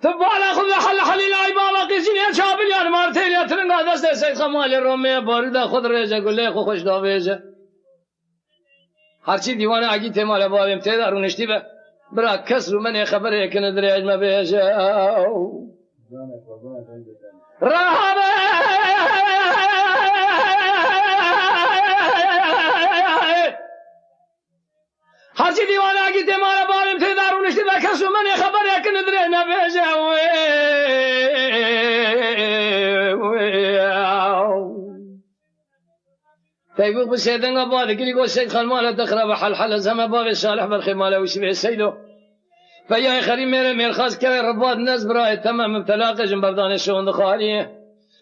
تبالا خذ حل لا بابا قيسين يا شابل يا مارتين يا ترنغا دست سيد خمال رومي باردا خود رجا گله خو خوش داويجا هرچی دیوانه اگی تمال بابم ته درونشتی به برا کس رو من خبر یکن درج ما بهجا رهبه هرچی دیوانه اگی تمال بابم ته درونشتی به کس رو من خبر یکن درج ما بهجا تيبوق بسيدنا بعد كل يقول سيد خلمالة تخرب حل زما باب صالح بالخمالة وشبه سيدو فيا خريم مير خاص كوي رباط الناس براي تمام مبتلاقة جنبردان شون دخالية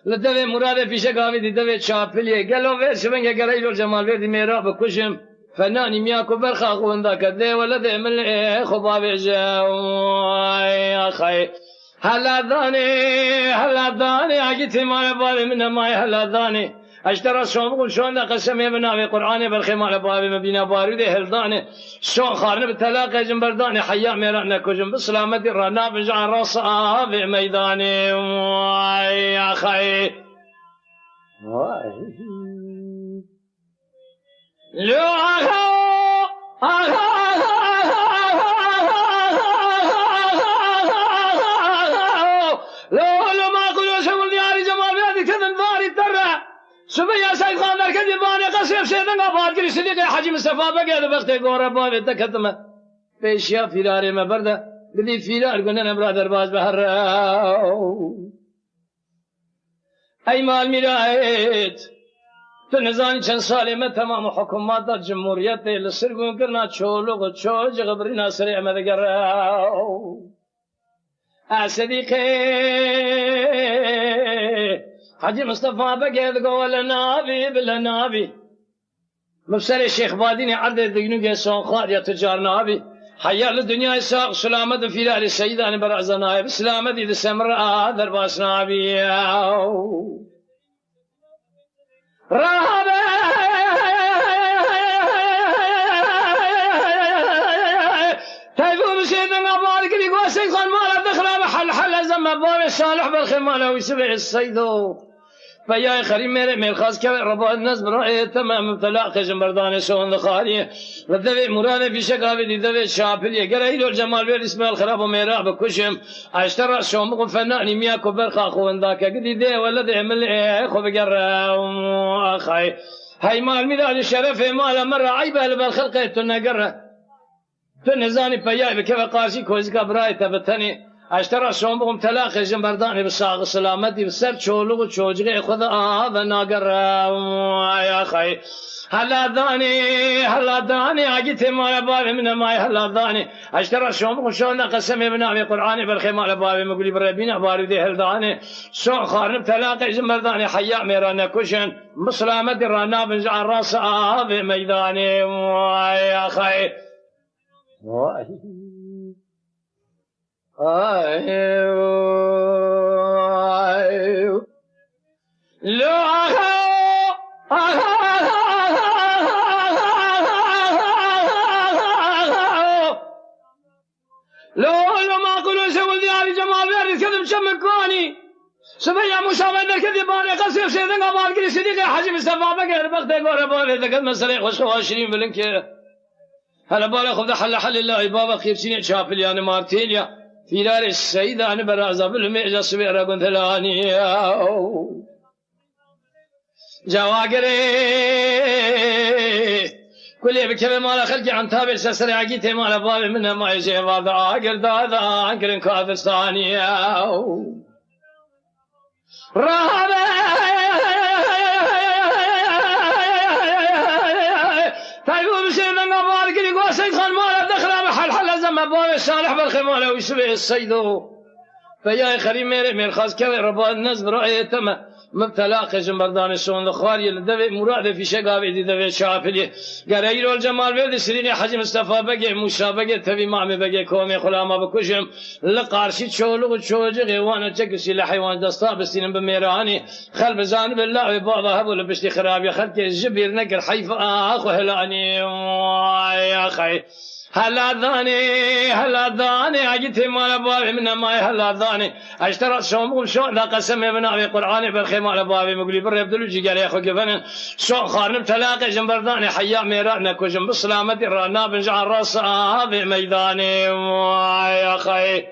لدوي مراد في شقاوي دي دوي شابلية قالوا وير شبنجا قريلو الجمال وير دي ميرا بكشم فناني مياكو برخا خون ذاك دي ولا دي من خبابي جاو يا خي هلا ذاني اجيتي ما بالي من ماي هلا ذاني اشترى شون شون قسم بناوي قرآن بالخمال بابي مبينا بارود هلدانه شون خارن بتلاقى جنبرداني حيا ميرنا كجن بسلامتي رانا بجع راسها في ميداني يا خي لو ما قولوا شو دياري جمال بيدي كذا نظاري ترى سبيا سيد خان در کدی بانی قصیب شدن آباد کردی صدیق حاجی مصطفی بگید وقت گوره باید دکتم پیشیا فیراری مبرده بدی فیرار کنن برادر باز بهر ای مال میرایت تو نزانی چند سالی من تمام حکومات در جمهوریت لسرگون کرنا چولوگ چوج غبری ناصری امدگر صدیقی حاجی مصطفى بقيت قول نابي بلا نابي مبسر الشيخ باديني عرض الدقنوق يسون خار يا تجار نابي حيا للدنيا يساق سلامة في لال السيدان برعز نائب سلامة دي سمراء درباس نابي رهبه تايبو بسيدنا بارك لي قوة سيد خان مالا دخلا بحل زم باب صالح بالخمالة ويسبع السيدو فيا خريم مير خاص كوي ربا الناس برأي تمام مبتلاق جنبردان شون دخالية لدوي مراد في شقاوي دي دوي شابلية قرأيلو الجمال بير اسمه الخراب وميراع بكشم اشترى شون بقو فناني مياكو برخا خوان ذاك قدي دي ولا دي عمل خو بقرا اخي هاي مال ميلاد الشرف مال مرة عيبه بالخلقة تنقرا تنزاني بياي بكيف قاسي كوزكا براي تبتني اشترى شون بقوم تلاقي جنبرداني بالساق سلامتي بالسر تشولو وتشوجي خذ هذا ناقر يا اخي هلا داني اجيت ما بابي من ماي هلا داني اشترى شون بقوم شون قسمي بنامي قراني بالخمال بابي مقولي بربينا باردي هلداني شون خارن تلاقي جنبرداني حيا ميرانا كشن بسلامتي رانا بنجع راس في ميداني يا اخي لو ما قولوا سوى دياري جمال بيرد كذب شمكوني سبيا مشابه در كذب باني قصير سيدنا قبال كري صديقي حاجي مصطفى بقير بقتي قورة بالي ذكر مسريق وشخوا 20 بلنك هلا بالي خذ حل الله بابا خير سنين شافل يعني مارتيليا في دار السيدة أنا برازة بالمئجة سبيرة كنت لاني جواقري كل بكبه مالا خلقي عن تابع سسري عقيتي مالا بابي منها ما يجي بابا عقر دادا عنكرن كافستاني رهبه تايبو بسيدنا بارك لي قوة سيد خان مالا دخلا بحل زم بابي صالح بالخمالة ويسبع السيدو فيا خريم مير خاص كوي ربا الناس برأي تما مبتلاقش مردان شون خواری لدوی مراد في شقابي دي دوی شافلی گرایی رول جمال ولد سرینی حجی مصطفى بگه موشا بگه تبی معمی بگه کومی خلاما بکشم لقارشی چولو چوجه وانا چکسی لحیوان دستا بستینم بمیرانی خل بزان بالله بابا هبو لبشتی خرابی خلق جبیر نقر حیف اخو هلانی يا اخي هلا ذاني اجيت مال بابي من ما هلا ذاني اشترى شومول شو ذا قسم ابن ابي قراني بالخيم على بابي مقلي بالرب دلوجي قال يا اخو كفن شو خارم تلاقي جنب ذاني حيا ميرانا كوجم بسلامتي رانا بنجع الراس هذا ميداني يا اخي